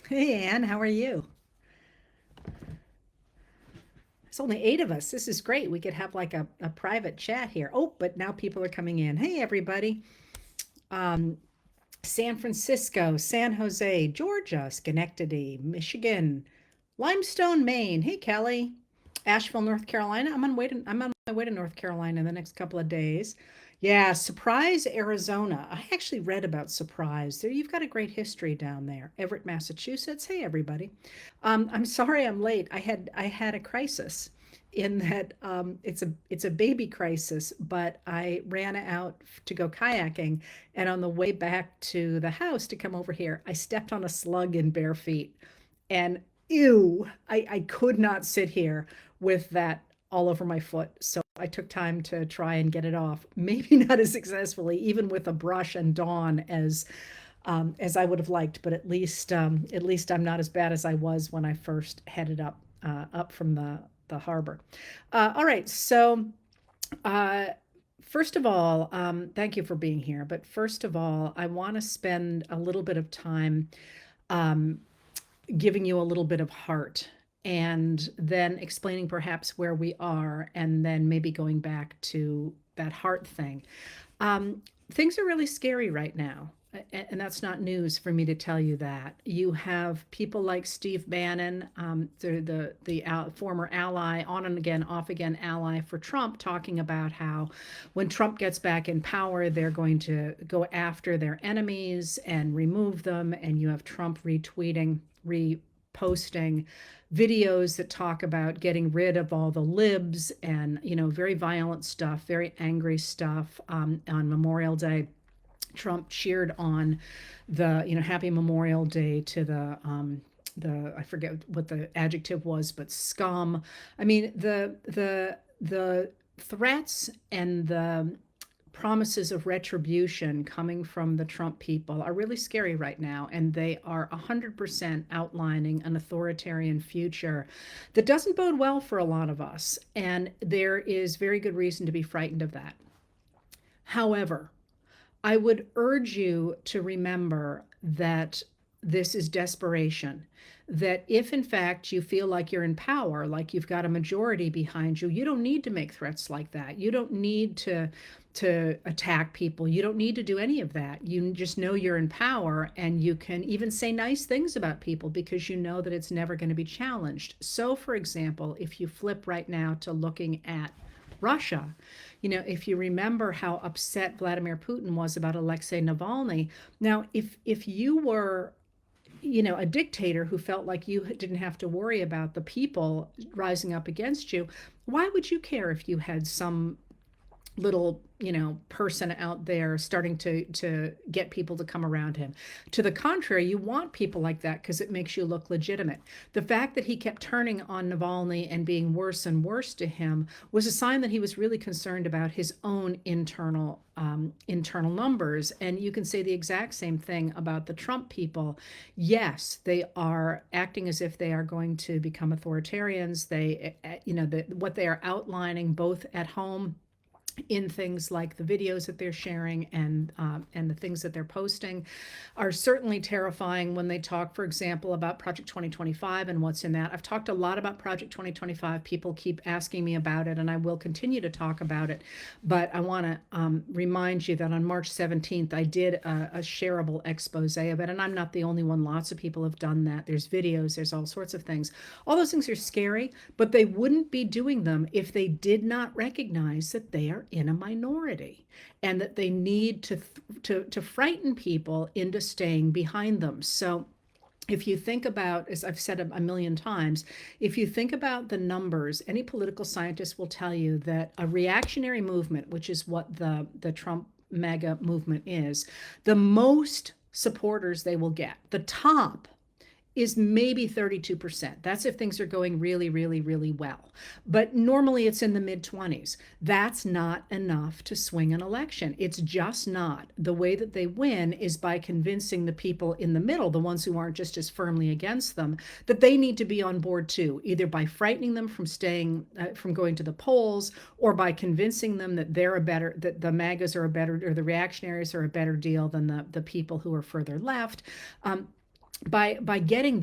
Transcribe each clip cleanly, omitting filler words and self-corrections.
Hey Anne, how are you? There's only eight of us. This is great. We could have like a private chat here. Oh, but now people are coming in. Hey everybody. Um, San Francisco, San Jose, Georgia, Schenectady, Michigan, Limestone, Maine. Hey Kelly. Asheville, North Carolina. I'm on my way to North Carolina in the next couple of days. Yeah, Surprise, Arizona. I actually read about Surprise. There, you've got a great history down there. Everett, Massachusetts. Hey everybody. I'm sorry I'm late. I had a crisis in that it's a baby crisis, but I ran out to go kayaking, and on the way back to the house to come over here, I stepped on a slug in bare feet, and ew, I could not sit here with that all over my foot. So I took time to try and get it off. Maybe not as successfully, even with a brush and Dawn, as I would have liked, but at least I'm not as bad as I was when I first headed up from the harbor. All right, so uh, first of all, thank you for being here. But first of all, I want to spend a little bit of time um, giving you a little bit of heart, and then explaining perhaps where we are, and then maybe going back to that heart thing. Um, Things are really scary right now. And that's not news for me to tell you that. You have people like Steve Bannon, the former ally, on and again, off again ally for Trump, talking about how when Trump gets back in power, they're going to go after their enemies and remove them. And you have Trump retweeting, reposting videos that talk about getting rid of all the libs, and very violent stuff, very angry stuff. On Memorial Day, Trump cheered on the Happy Memorial Day to the I forget what the adjective was, but scum. I mean, the threats and the promises of retribution coming from the Trump people are really scary right now, and they are 100% outlining an authoritarian future that doesn't bode well for a lot of us, and there is very good reason to be frightened of that. However, I would urge you to remember that this is desperation. That if in fact you feel like you're in power, like you've got a majority behind you, you don't need to make threats like that. You don't need to attack people. You don't need to do any of that. You just know you're in power, and you can even say nice things about people because you know that it's never going to be challenged. So for example, if you flip right now to looking at Russia, if you remember how upset Vladimir Putin was about Alexei Navalny. Now, if you were a dictator who felt like you didn't have to worry about the people rising up against you, why would you care if you had some little person out there starting to get people to come around him? To the contrary, you want people like that because it makes you look legitimate. The fact that he kept turning on Navalny and being worse and worse to him was a sign that he was really concerned about his own internal numbers. And you can say the exact same thing about the Trump people. Yes, they are acting as if they are going to become authoritarians. What they are outlining both at home in things like the videos that they're sharing, and the things that they're posting, are certainly terrifying. When they talk, for example, about Project 2025 and what's in that, I've talked a lot about Project 2025. People keep asking me about it, and I will continue to talk about it. But I want to remind you that on March 17th, I did a shareable expose of it, and I'm not the only one. Lots of people have done that. There's videos, there's all sorts of things. All those things are scary, but they wouldn't be doing them if they did not recognize that they are in a minority, and that they need to frighten people into staying behind them. So if you think about, as I've said a million times, if you think about the numbers, any political scientist will tell you that a reactionary movement, which is what the Trump MAGA movement is, the most supporters they will get, the top is maybe 32%. That's if things are going really, really, really well. But normally it's in the mid 20s. That's not enough to swing an election. It's just not. The way that they win is by convincing the people in the middle, the ones who aren't just as firmly against them, that they need to be on board too, either by frightening them from going to the polls, or by convincing them that that the MAGAs are a better, or the reactionaries are a better deal than the people who are further left. by getting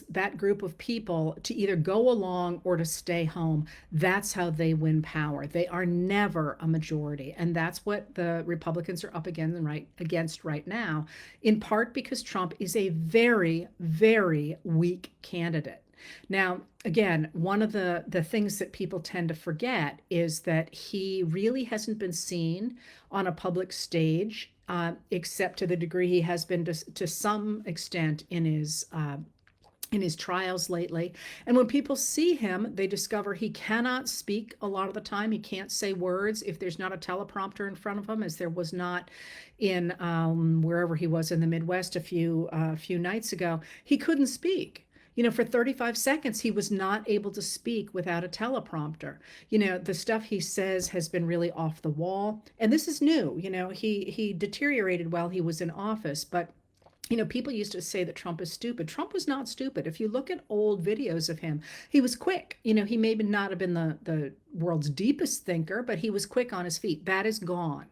that group of people to either go along or to stay home, that's how they win power. They are never a majority, and that's what the Republicans are up against right now, in part because Trump is a very, very weak candidate. Now, again, one of the things that people tend to forget is that he really hasn't been seen on a public stage, except to the degree he has been to some extent in his trials lately. And when people see him, they discover he cannot speak a lot of the time. He can't say words if there's not a teleprompter in front of him, as there was not in wherever he was in the Midwest a few nights ago. He couldn't speak. For 35 seconds, he was not able to speak without a teleprompter. The stuff he says has been really off the wall. And this is new. He deteriorated while he was in office, but people used to say that Trump is stupid. Trump was not stupid. If you look at old videos of him, he was quick. He maybe not have been the world's deepest thinker, but he was quick on his feet. That is gone.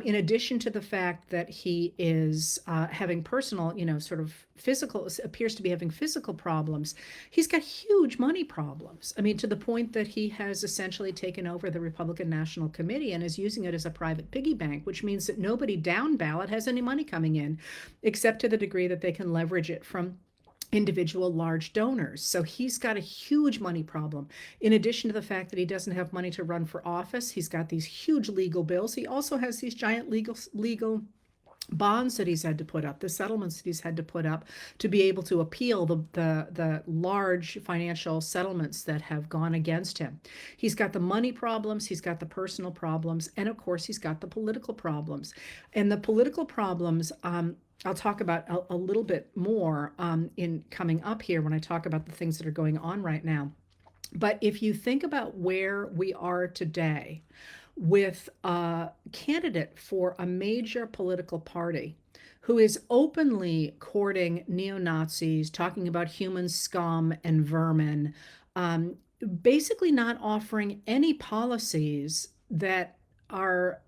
In addition to the fact that he is having personal, sort of physical, appears to be having physical problems, he's got huge money problems. I mean, to the point that he has essentially taken over the Republican National Committee and is using it as a private piggy bank, which means that nobody down ballot has any money coming in, except to the degree that they can leverage it from individual large donors. So he's got a huge money problem. In addition to the fact that he doesn't have money to run for office, he's got these huge legal bills. He also has these giant legal bonds that he's had to put up, the settlements that he's had to put up to be able to appeal the large financial settlements that have gone against him. He's got the money problems, he's got the personal problems, and of course he's got the political problems. And the political problems, I'll talk about a little bit more in coming up here when I talk about the things that are going on right now. But if you think about where we are today with a candidate for a major political party who is openly courting neo-Nazis, talking about human scum and vermin, basically not offering any policies that are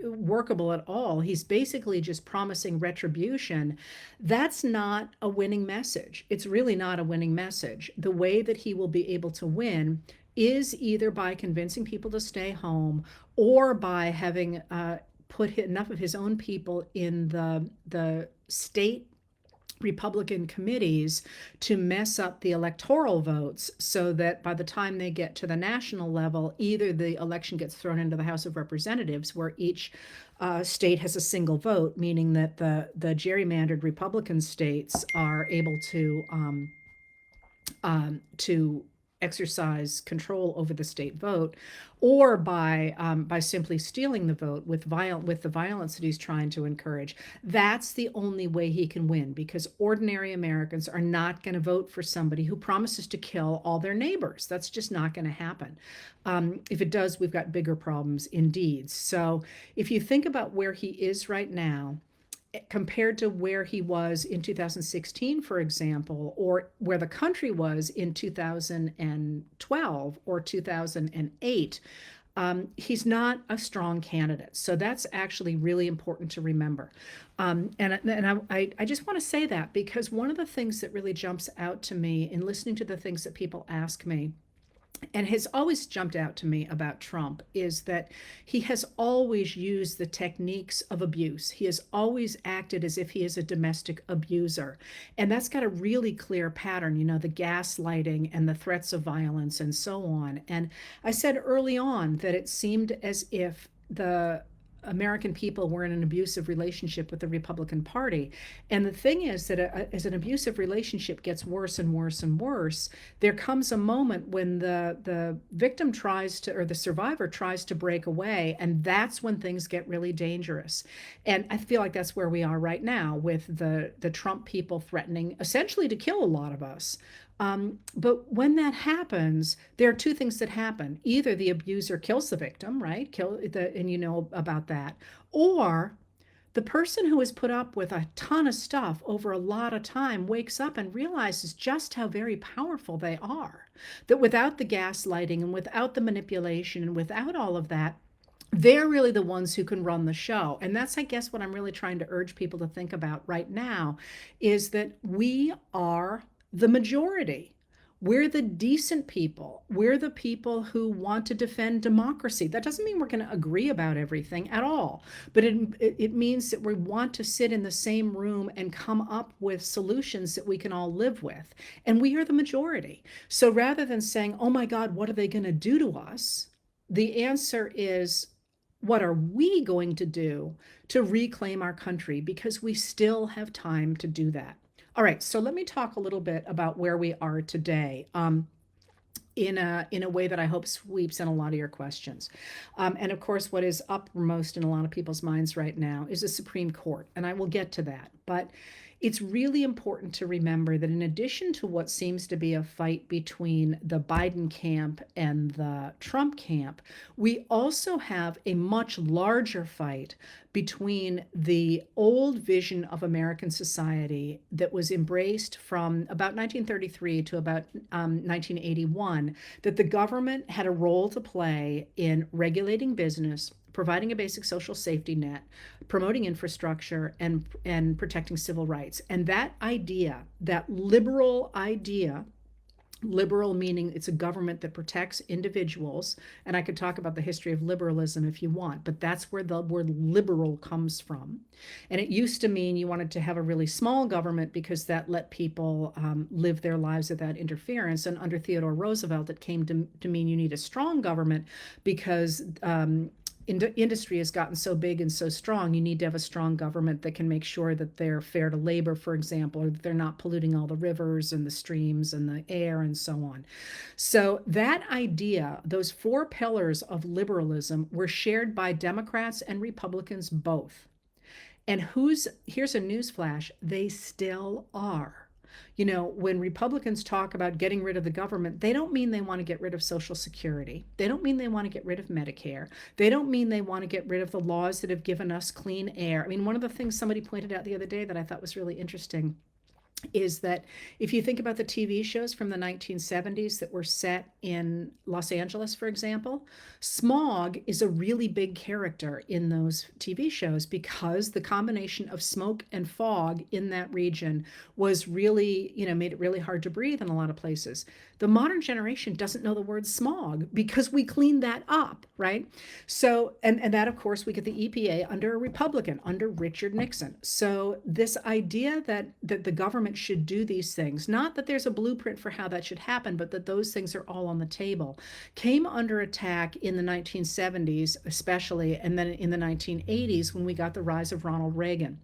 workable at all. He's basically just promising retribution. That's not a winning message. It's really not a winning message. The way that he will be able to win is either by convincing people to stay home or by having put enough of his own people in the state Republican committees to mess up the electoral votes so that by the time they get to the national level, either the election gets thrown into the House of Representatives, where each state has a single vote, meaning that the gerrymandered Republican states are able to exercise control over the state vote, or by simply stealing the vote with the violence that he's trying to encourage. That's the only way he can win, because ordinary Americans are not going to vote for somebody who promises to kill all their neighbors. That's just not going to happen. If it does, we've got bigger problems indeed. So if you think about where he is right now, compared to where he was in 2016, for example, or where the country was in 2012 or 2008, he's not a strong candidate. So that's actually really important to remember. And I just want to say that because one of the things that really jumps out to me in listening to the things that people ask me, and has always jumped out to me about Trump, is that he has always used the techniques of abuse. He has always acted as if he is a domestic abuser. And that's got a really clear pattern, the gaslighting and the threats of violence and so on. And I said early on that it seemed as if the American people were in an abusive relationship with the Republican Party. And the thing is that as an abusive relationship gets worse and worse and worse, there comes a moment when the victim tries to, or the survivor tries to break away, and that's when things get really dangerous. And I feel like that's where we are right now with the Trump people threatening essentially to kill a lot of us. But when that happens, there are two things that happen. Either the abuser kills the victim, right? And you know about that. Or the person who has put up with a ton of stuff over a lot of time wakes up and realizes just how very powerful they are. That without the gaslighting and without the manipulation and without all of that, they're really the ones who can run the show. And that's, I guess, what I'm really trying to urge people to think about right now is that we are the majority. We're the decent people. We're the people who want to defend democracy. That doesn't mean we're going to agree about everything at all, but it means that we want to sit in the same room and come up with solutions that we can all live with. And we are the majority. So rather than saying, oh my God, what are they going to do to us? The answer is, what are we going to do to reclaim our country? Because we still have time to do that. All right, so let me talk a little bit about where we are today. In a way that I hope sweeps in a lot of your questions. And of course, what is uppermost in a lot of people's minds right now is the Supreme Court, and I will get to that. But it's really important to remember that in addition to what seems to be a fight between the Biden camp and the Trump camp, we also have a much larger fight between the old vision of American society that was embraced from about 1933 to about 1981, that the government had a role to play in regulating business, providing a basic social safety net, promoting infrastructure, and protecting civil rights. And that idea, that liberal idea, liberal meaning it's a government that protects individuals, and I could talk about the history of liberalism if you want, but that's where the word liberal comes from. And it used to mean you wanted to have a really small government because that let people live their lives without interference. And under Theodore Roosevelt, it came to mean you need a strong government because industry has gotten so big and so strong, you need to have a strong government that can make sure that they're fair to labor, for example, or that they're not polluting all the rivers and the streams and the air and so on. So that idea, those four pillars of liberalism, were shared by Democrats and Republicans both. And here's a news flash, they still are. You know, when Republicans talk about getting rid of the government, they don't mean they want to get rid of Social Security. They don't mean they want to get rid of Medicare. They don't mean they want to get rid of the laws that have given us clean air. I mean, one of the things somebody pointed out the other day that I thought was really interesting is that if you think about the TV shows from the 1970s that were set in Los Angeles, for example, smog is a really big character in those TV shows because the combination of smoke and fog in that region was really, made it really hard to breathe in a lot of places. The modern generation doesn't know the word smog because we cleaned that up, right? So, and that, of course, we get the EPA under a Republican, under Richard Nixon. So this idea that the government should do these things, not that there's a blueprint for how that should happen, but that those things are all on the table, came under attack in the 1970s, especially, and then in the 1980s when we got the rise of Ronald Reagan.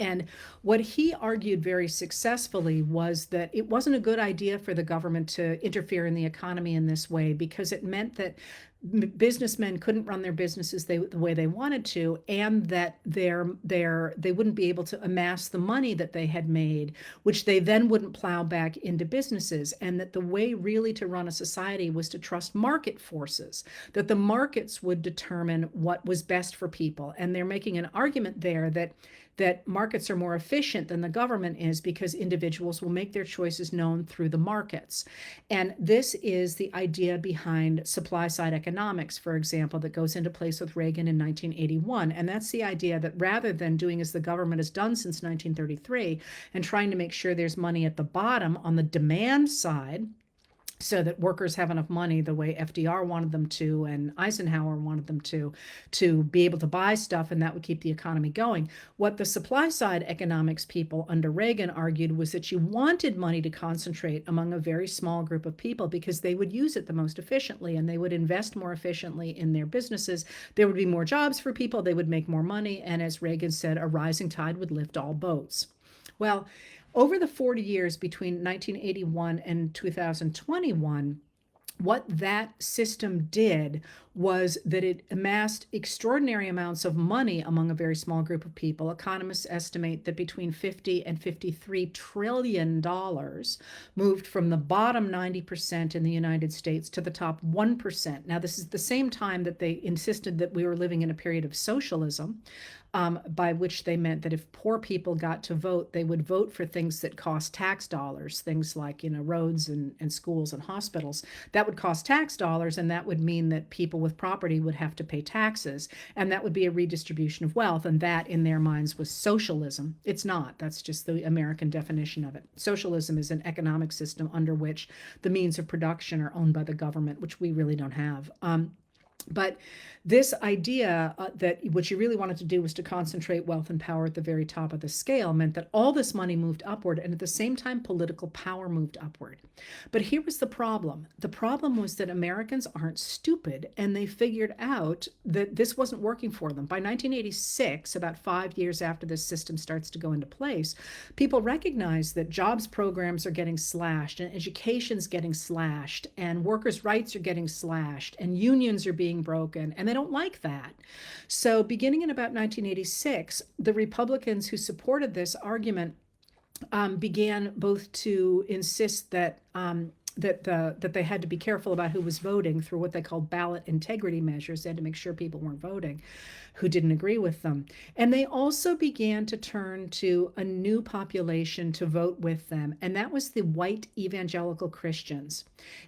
And what he argued very successfully was that it wasn't a good idea for the government to interfere in the economy in this way because it meant that businessmen couldn't run their businesses the way they wanted to, and that they wouldn't be able to amass the money that they had made, which they then wouldn't plow back into businesses, and that the way really to run a society was to trust market forces, that the markets would determine what was best for people. And they're making an argument there that markets are more efficient than the government is because individuals will make their choices known through the markets. And this is the idea behind supply side economics, for example, that goes into place with Reagan in 1981. And that's the idea that rather than doing as the government has done since 1933 and trying to make sure there's money at the bottom on the demand side, so that workers have enough money the way FDR wanted them to and Eisenhower wanted them to be able to buy stuff, and that would keep the economy going. What the supply side economics people under Reagan argued was that you wanted money to concentrate among a very small group of people because they would use it the most efficiently and they would invest more efficiently in their businesses. There would be more jobs for people, they would make more money, and as Reagan said, a rising tide would lift all boats. Well, over the 40 years between 1981 and 2021, what that system did was that it amassed extraordinary amounts of money among a very small group of people. Economists estimate that between $50 and $53 trillion moved from the bottom 90% in the United States to the top 1%. Now, this is the same time that they insisted that we were living in a period of socialism. by which they meant that if poor people got to vote, they would vote for things that cost tax dollars, things like, roads and schools and hospitals. That would cost tax dollars, and that would mean that people with property would have to pay taxes, and that would be a redistribution of wealth. And that, in their minds, was socialism. It's not. That's just the American definition of it. Socialism is an economic system under which the means of production are owned by the government, which we really don't have. But this idea that what you really wanted to do was to concentrate wealth and power at the very top of the scale meant that all this money moved upward, and at the same time, political power moved upward. But here was the problem. The problem was that Americans aren't stupid, and they figured out that this wasn't working for them. By 1986, about 5 years after this system starts to go into place, people recognize that jobs programs are getting slashed, and education's getting slashed, and workers' rights are getting slashed, and unions are being broken, and they don't like that. So beginning in about 1986, the Republicans who supported this argument began both to insist that that they had to be careful about who was voting through what they called ballot integrity measures. They had to make sure people weren't voting who didn't agree with them. And they also began to turn to a new population to vote with them, and that was the white evangelical Christians.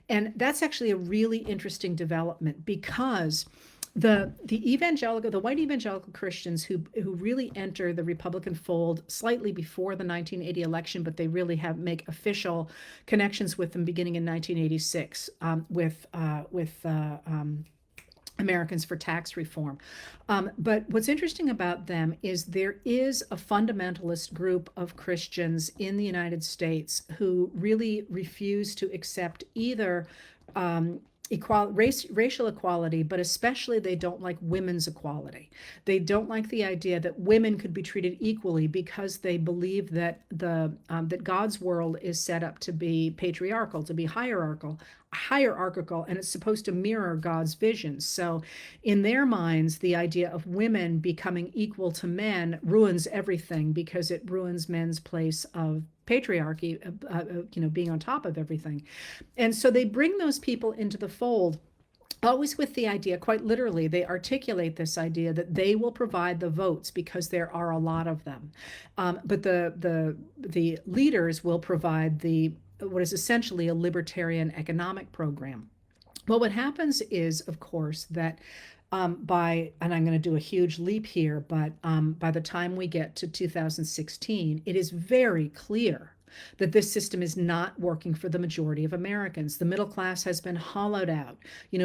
And that's actually a really interesting development, because the white evangelical Christians who really enter the Republican fold slightly before the 1980 election, but they really make official connections with them beginning in 1986 with Americans for Tax Reform. But what's interesting about them is there is a fundamentalist group of Christians in the United States who really refuse to accept either racial equality, but especially they don't like women's equality. They don't like the idea that women could be treated equally, because they believe that that God's world is set up to be patriarchal, to be hierarchical, and it's supposed to mirror God's vision. So in their minds, the idea of women becoming equal to men ruins everything, because it ruins men's place of patriarchy, being on top of everything. And so they bring those people into the fold, always with the idea, quite literally, they articulate this idea that they will provide the votes because there are a lot of them. But the leaders will provide what is essentially a libertarian economic program. Well, what happens is, of course, that and I'm going to do a huge leap here, but by the time we get to 2016, it is very clear that this system is not working for the majority of Americans. The middle class has been hollowed out.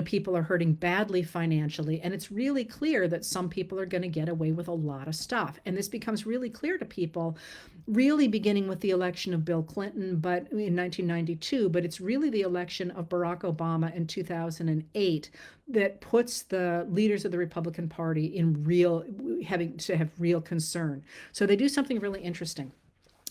People are hurting badly financially, and it's really clear that some people are going to get away with a lot of stuff. And this becomes really clear to people, really beginning with the election of Bill Clinton, but in 1992, but it's really the election of Barack Obama in 2008 that puts the leaders of the Republican Party in having to have real concern. So they do something really interesting.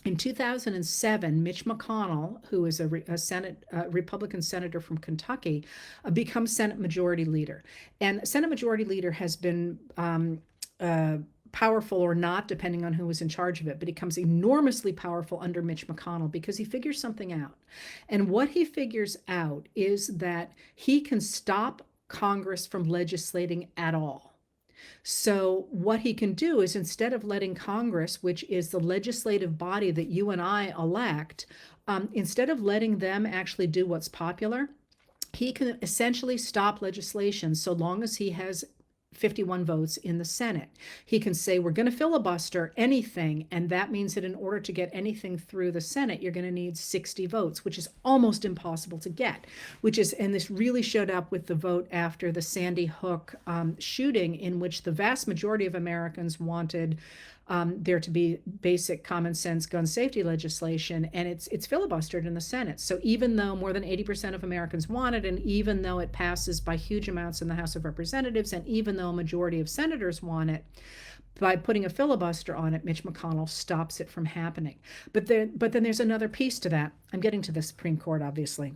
In 2007, Mitch McConnell, who is a Republican senator from Kentucky, becomes Senate Majority Leader. And Senate Majority Leader has been powerful or not, depending on who was in charge of it, but he becomes enormously powerful under Mitch McConnell because he figures something out. And what he figures out is that he can stop Congress from legislating at all. So what he can do is, instead of letting Congress, which is the legislative body that you and I elect, instead of letting them actually do what's popular, he can essentially stop legislation so long as he has 51 votes in the Senate. He can say, we're going to filibuster anything, and that means that in order to get anything through the Senate, you're going to need 60 votes, which is almost impossible to get, and this really showed up with the vote after the Sandy Hook shooting, in which the vast majority of Americans wanted there to be basic common sense gun safety legislation, and it's filibustered in the Senate. So even though more than 80% of Americans want it, and even though it passes by huge amounts in the House of Representatives, and even though a majority of senators want it, by putting a filibuster on it, Mitch McConnell stops it from happening. But then there's another piece to that. I'm getting to the Supreme Court, obviously.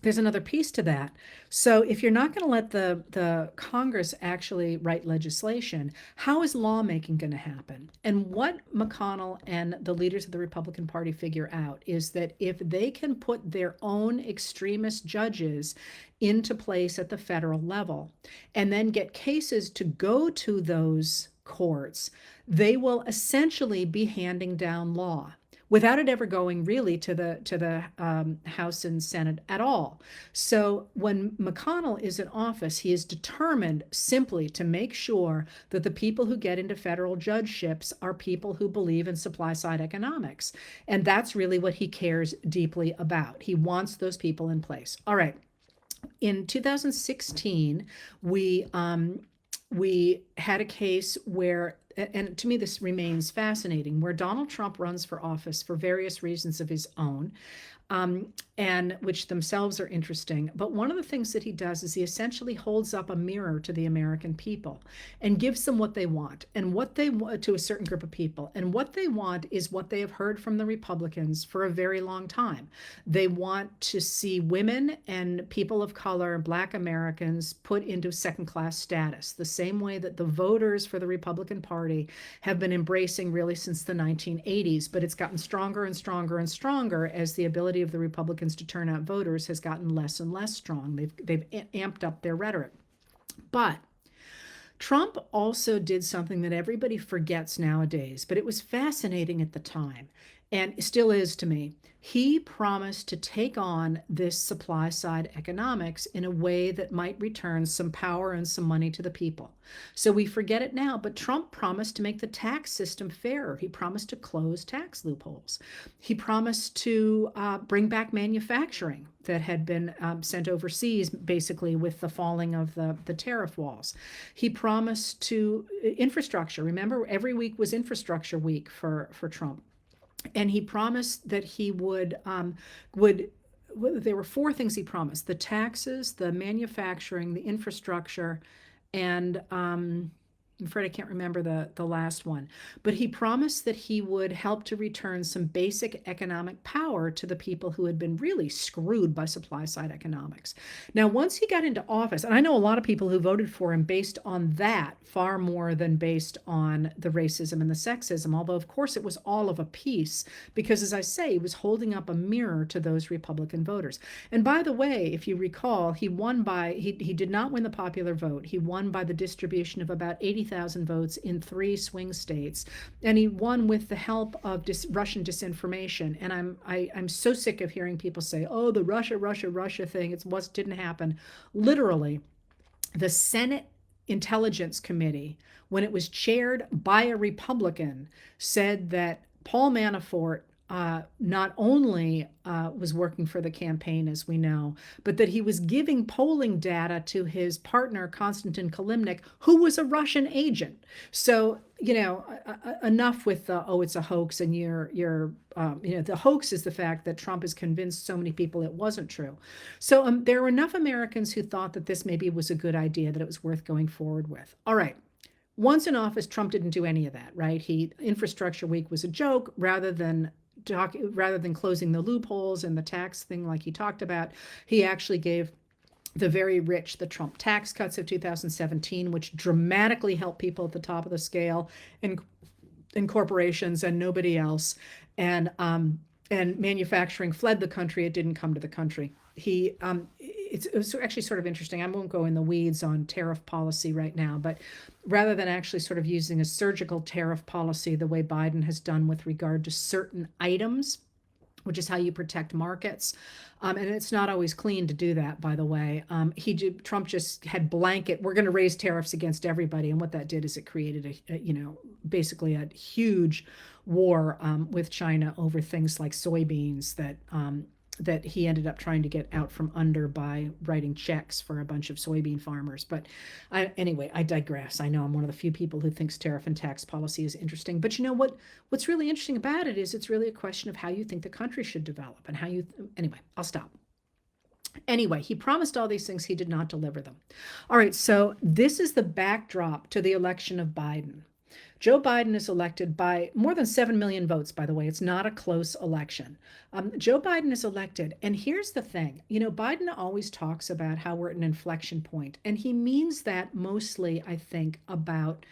There's another piece to that. So if you're not going to let the Congress actually write legislation, how is lawmaking going to happen? And what McConnell and the leaders of the Republican Party figure out is that if they can put their own extremist judges into place at the federal level, and then get cases to go to those courts, they will essentially be handing down law without it ever going really to the House and Senate at all. So when McConnell is in office, he is determined simply to make sure that the people who get into federal judgeships are people who believe in supply side economics. And that's really what he cares deeply about. He wants those people in place. All right. In 2016, we had a case where, and to me this remains fascinating, where Donald Trump runs for office for various reasons of his own, and which themselves are interesting. But one of the things that he does is he essentially holds up a mirror to the American people and gives them what they want, and what they want to a certain group of people. And what they want is what they have heard from the Republicans for a very long time. They want to see women and people of color, Black Americans, put into second class status, the same way that the voters for the Republican Party have been embracing really since the 1980s. But it's gotten stronger and stronger and stronger as the ability of the Republicans to turn out voters has gotten less and less strong. They've amped up their rhetoric. But Trump also did something that everybody forgets nowadays, but it was fascinating at the time, and still is to me. He promised to take on this supply side economics in a way that might return some power and some money to the people. So we forget it now, but Trump promised to make the tax system fairer. He promised to close tax loopholes. He promised to bring back manufacturing that had been sent overseas, basically with the falling of the tariff walls. He promised to infrastructure. Remember, every week was infrastructure week for Trump. And he promised that he would there were four things he promised: the taxes, the manufacturing, the infrastructure, and I'm afraid I can't remember the last one. But he promised that he would help to return some basic economic power to the people who had been really screwed by supply side economics. Now, once he got into office, and I know a lot of people who voted for him based on that far more than based on the racism and the sexism, although of course it was all of a piece, because as I say, he was holding up a mirror to those Republican voters. And by the way, if you recall, he did not win the popular vote. He won by the distribution of about 80,000 votes in 3 swing states, and he won with the help of Russian disinformation. And I'm so sick of hearing people say, "Oh, the Russia thing, it didn't happen." Literally, the Senate Intelligence Committee, when it was chaired by a Republican, said that Paul Manafort not only was working for the campaign, as we know, but that he was giving polling data to his partner, Konstantin Kilimnik, who was a Russian agent. So, enough with the, oh, it's a hoax, and the hoax is the fact that Trump has convinced so many people it wasn't true. So there were enough Americans who thought that this maybe was a good idea, that it was worth going forward with. All right. Once in office, Trump didn't do any of that, right? Infrastructure week was a joke. Rather than closing the loopholes and the tax thing like he talked about, he actually gave the very rich the Trump tax cuts of 2017, which dramatically helped people at the top of the scale and corporations and nobody else. And manufacturing fled the country. It didn't come to the country. It was actually sort of interesting. I won't go in the weeds on tariff policy right now, but rather than actually sort of using a surgical tariff policy the way Biden has done with regard to certain items, which is how you protect markets. And it's not always clean to do that, by the way. Trump just had blanket, we're going to raise tariffs against everybody. And what that did is it created basically a huge war with China over things like soybeans that he ended up trying to get out from under by writing checks for a bunch of soybean farmers. But anyway, I digress. I know I'm one of the few people who thinks tariff and tax policy is interesting. But what's really interesting about it is it's really a question of how you think the country should develop and anyway, I'll stop. Anyway, he promised all these things. He did not deliver them. All right, so this is the backdrop to the election of Biden. Joe Biden is elected by more than 7 million votes, by the way. It's not a close election. Joe Biden is elected. And here's the thing. Biden always talks about how we're at an inflection point. And he means that mostly, I think, about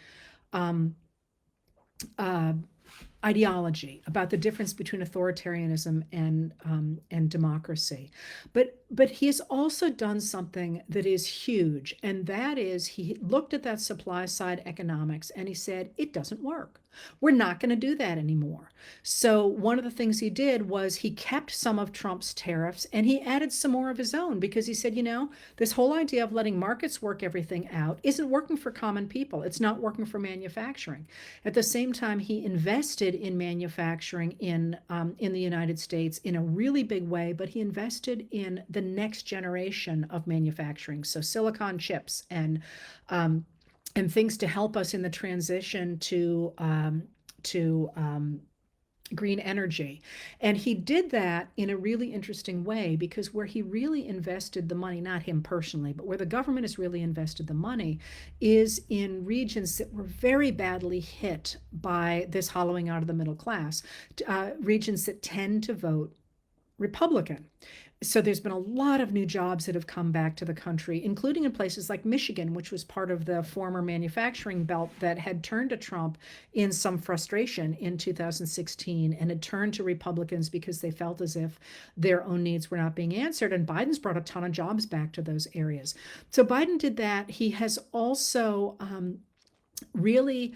ideology, about the difference between authoritarianism and democracy. But he has also done something that is huge, and that is he looked at that supply side economics and he said, it doesn't work. We're not going to do that anymore. So one of the things he did was he kept some of Trump's tariffs and he added some more of his own because he said, this whole idea of letting markets work everything out isn't working for common people. It's not working for manufacturing. At the same time, he invested in manufacturing in the United States in a really big way, but he invested in the next generation of manufacturing, so silicon chips and things to help us in the transition to green energy. And he did that in a really interesting way because where he really invested the money, not him personally, but where the government has really invested the money is in regions that were very badly hit by this hollowing out of the middle class, regions that tend to vote Republican. So there's been a lot of new jobs that have come back to the country, including in places like Michigan, which was part of the former manufacturing belt that had turned to Trump in some frustration in 2016 and had turned to Republicans because they felt as if their own needs were not being answered. And Biden's brought a ton of jobs back to those areas. So Biden did that. He has also really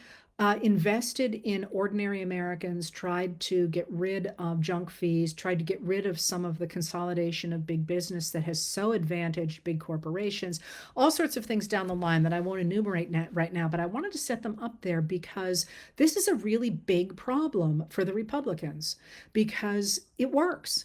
invested in ordinary Americans, tried to get rid of junk fees, tried to get rid of some of the consolidation of big business that has so advantaged big corporations, all sorts of things down the line that I won't enumerate right now, but I wanted to set them up there because this is a really big problem for the Republicans because it works.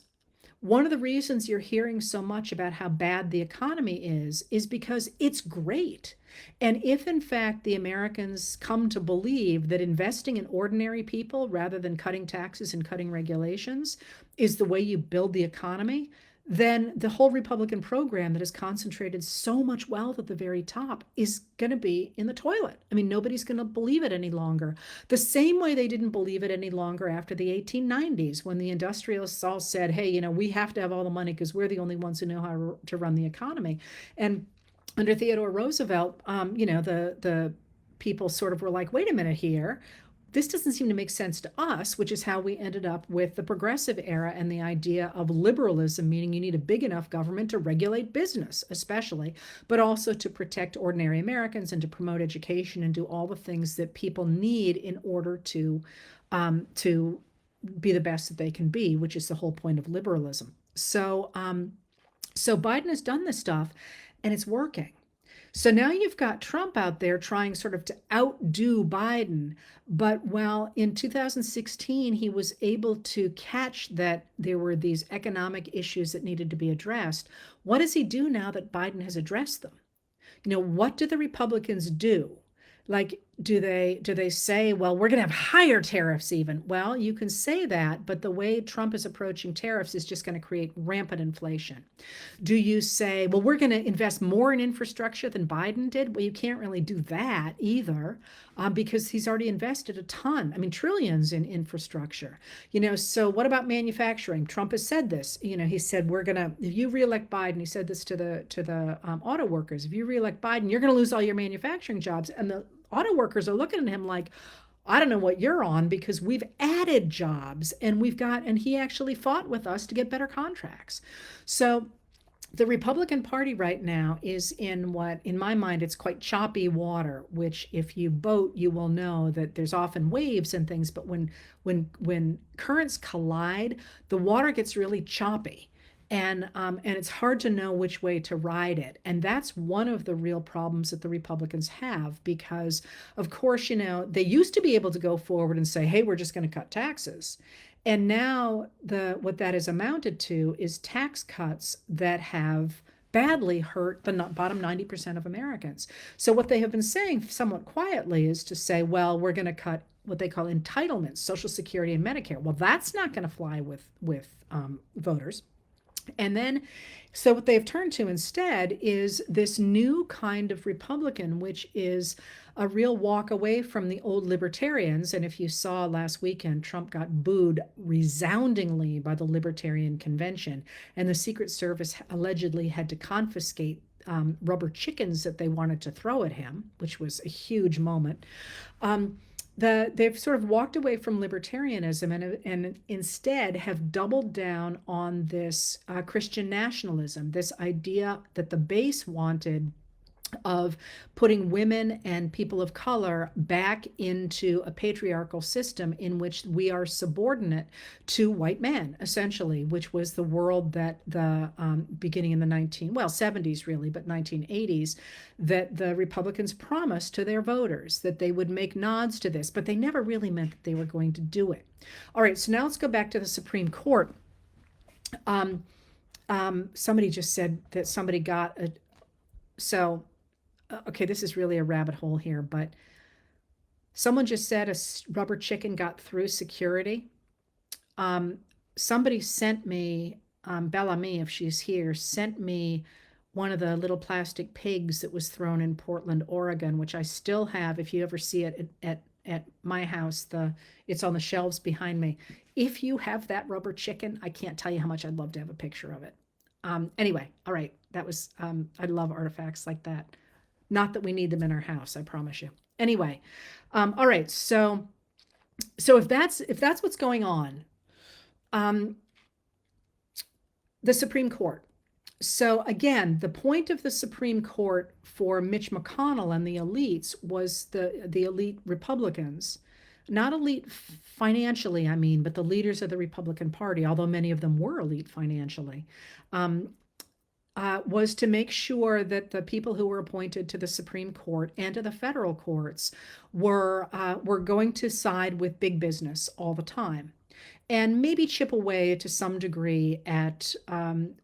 One of the reasons you're hearing so much about how bad the economy is because it's great. And if in fact the Americans come to believe that investing in ordinary people rather than cutting taxes and cutting regulations is the way you build the economy, then the whole Republican program that has concentrated so much wealth at the very top is going to be in the toilet. I mean, nobody's going to believe it any longer. The same way they didn't believe it any longer after the 1890s when the industrialists all said, hey, we have to have all the money because we're the only ones who know how to run the economy. And under Theodore Roosevelt, the people sort of were like, wait a minute here. This doesn't seem to make sense to us, which is how we ended up with the progressive era and the idea of liberalism, meaning you need a big enough government to regulate business, especially, but also to protect ordinary Americans and to promote education and do all the things that people need in order to be the best that they can be, which is the whole point of liberalism. So Biden has done this stuff and it's working. So now you've got Trump out there trying sort of to outdo Biden. But while in 2016, he was able to catch that there were these economic issues that needed to be addressed, what does he do now that Biden has addressed them? What do the Republicans do? Like, do they say, well, we're going to have higher tariffs even? Well, you can say that, but the way Trump is approaching tariffs is just going to create rampant inflation. Do you say, well, we're going to invest more in infrastructure than Biden did? Well, you can't really do that either because he's already invested a ton. I mean, trillions in infrastructure. So what about manufacturing? Trump has said this. He said, we're going to, if you reelect Biden, he said this to the auto workers, if you reelect Biden, you're going to lose all your manufacturing jobs. And the auto workers are looking at him like, I don't know what you're on because we've added jobs and he actually fought with us to get better contracts. So the Republican Party right now is in what, in my mind, it's quite choppy water, which if you boat, you will know that there's often waves and things, but when currents collide, the water gets really choppy. And it's hard to know which way to ride it. And that's one of the real problems that the Republicans have, because, of course, they used to be able to go forward and say, hey, we're just going to cut taxes. And now what that has amounted to is tax cuts that have badly hurt the bottom 90% of Americans. So what they have been saying somewhat quietly is to say, well, we're going to cut what they call entitlements, Social Security and Medicare. Well, that's not going to fly with voters. And then, so what they've turned to instead is this new kind of Republican, which is a real walk away from the old libertarians. And if you saw last weekend, Trump got booed resoundingly by the Libertarian Convention, and the Secret Service allegedly had to confiscate rubber chickens that they wanted to throw at him, which was a huge moment. they've sort of walked away from libertarianism and instead have doubled down on this Christian nationalism, this idea that the base wanted of putting women and people of color back into a patriarchal system in which we are subordinate to white men, essentially, which was the world that the beginning in the 70s really, but 1980s, that the Republicans promised to their voters that they would make nods to this, but they never really meant that they were going to do it. All right, so now let's go back to the Supreme Court. Somebody just said that somebody got a, so okay, this is really a rabbit hole here, but someone just said a rubber chicken got through security. Somebody sent me, Bellamy, if she's here, sent me one of the little plastic pigs that was thrown in Portland, Oregon, which I still have. If you ever see it at my house, it's on the shelves behind me. If you have that rubber chicken, I can't tell you how much I'd love to have a picture of it. Anyway, all right, that was, I love artifacts like that. Not that we need them in our house, I promise you. Anyway, all right. So if that's what's going on, the Supreme Court. So again, the point of the Supreme Court for Mitch McConnell and the elites was the elite Republicans, not elite financially, I mean, but the leaders of the Republican Party, although many of them were elite financially. Was to make sure that the people who were appointed to the Supreme Court and to the federal courts were going to side with big business all the time, and maybe chip away to some degree at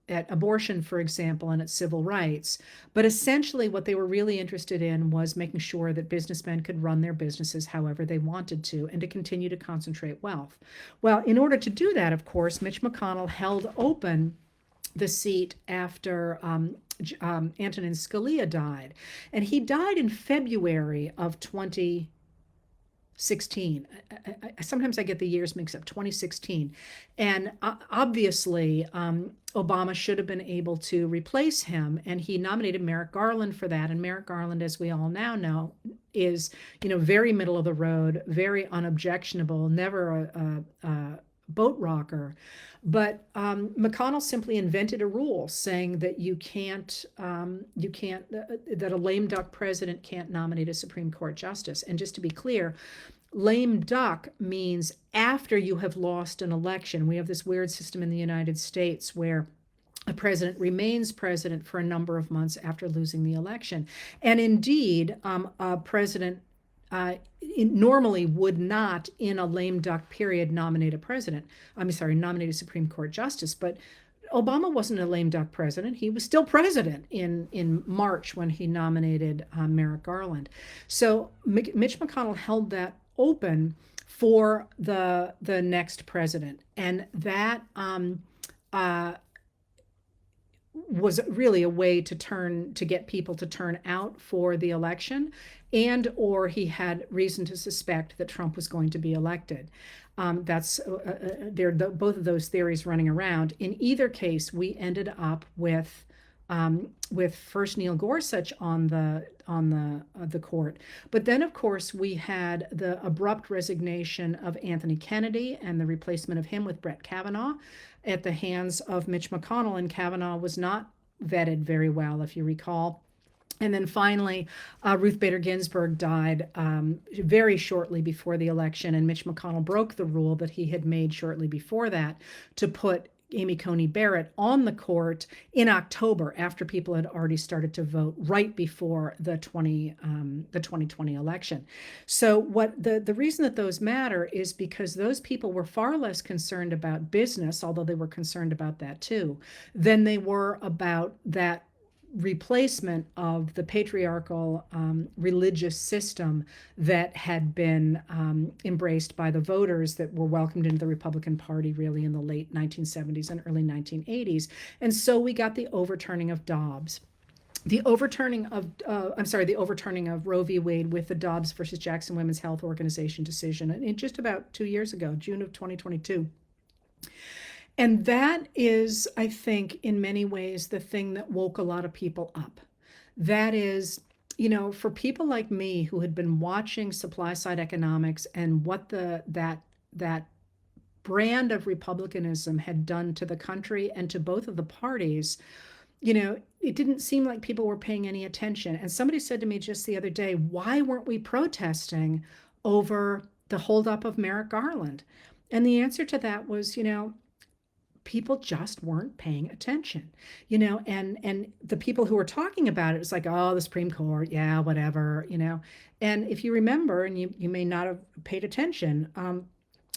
abortion, for example, and at civil rights. But essentially, what they were really interested in was making sure that businessmen could run their businesses however they wanted to, and to continue to concentrate wealth. Well, in order to do that, of course, Mitch McConnell held open the seat after Antonin Scalia died. And he died in February of 2016. Sometimes I get the years mixed up, 2016. And obviously, Obama should have been able to replace him. And he nominated Merrick Garland for that. And Merrick Garland, as we all now know, is, very middle of the road, very unobjectionable, never a boat rocker. But McConnell simply invented a rule saying that that a lame duck president can't nominate a Supreme Court justice. And just to be clear, lame duck means after you have lost an election. We have this weird system in the United States where a president remains president for a number of months after losing the election. And indeed, a president normally would not, in a lame duck period, nominate a Supreme Court justice. But Obama wasn't a lame duck president. He was still president in March when he nominated Merrick Garland. So Mitch McConnell held that open for the next president, and that was really a way to get people to turn out for the election, and or he had reason to suspect that Trump was going to be elected. There are both of those theories running around. In either case, we ended up with first Neil Gorsuch on the court, but then of course we had the abrupt resignation of Anthony Kennedy and the replacement of him with Brett Kavanaugh at the hands of Mitch McConnell, and Kavanaugh was not vetted very well, if you recall. And then finally, Ruth Bader Ginsburg died very shortly before the election, and Mitch McConnell broke the rule that he had made shortly before that to put Amy Coney Barrett on the court in October, after people had already started to vote, right before the 2020 election. So what the reason that those matter is because those people were far less concerned about business, although they were concerned about that too, than they were about that replacement of the patriarchal religious system that had been embraced by the voters that were welcomed into the Republican Party really in the late 1970s and early 1980s. And so we got the overturning of Dobbs. The overturning of Roe v. Wade with the Dobbs versus Jackson Women's Health Organization decision in just about 2 years ago, June of 2022. And that is, I think, in many ways, the thing that woke a lot of people up. That is, for people like me who had been watching supply side economics and what that brand of republicanism had done to the country and to both of the parties, it didn't seem like people were paying any attention. And somebody said to me just the other day, why weren't we protesting over the holdup of Merrick Garland? And the answer to that was, people just weren't paying attention, and the people who were talking about it was like, oh, the Supreme Court, yeah, whatever. And if you remember, and you may not have paid attention,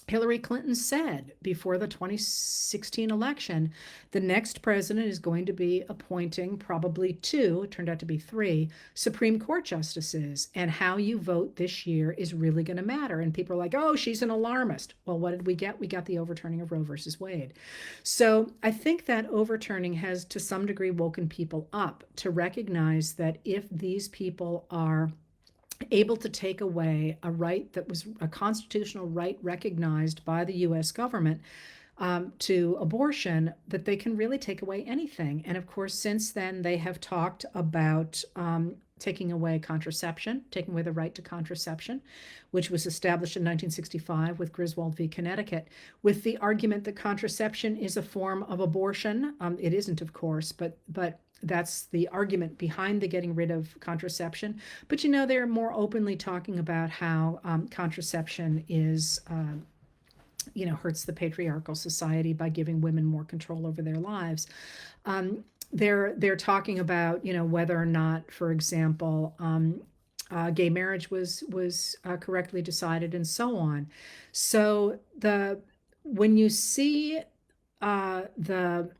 Hillary Clinton said before the 2016 election, the next president is going to be appointing probably two, it turned out to be three, Supreme Court justices. And how you vote this year is really going to matter. And people are like, oh, she's an alarmist. Well, what did we get? We got the overturning of Roe versus Wade. So I think that overturning has to some degree woken people up to recognize that if these people are able to take away a right that was a constitutional right recognized by the US government, to abortion, that they can really take away anything. And of course, since then, they have talked about taking away contraception, taking away the right to contraception, which was established in 1965 with Griswold v. Connecticut, with the argument that contraception is a form of abortion. It isn't, of course, but that's the argument behind the getting rid of contraception. But they're more openly talking about how contraception is, hurts the patriarchal society by giving women more control over their lives. They're talking about, whether or not, for example, gay marriage was correctly decided, and so on. So when you see the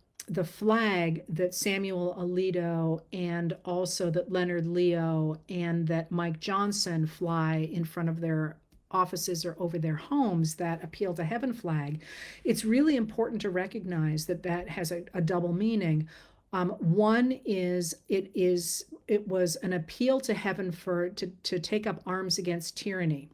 flag that Samuel Alito and also that Leonard Leo and that Mike Johnson fly in front of their offices or over their homes, that Appeal to Heaven flag, it's really important to recognize that has a double meaning. One is it was an appeal to heaven to take up arms against tyranny.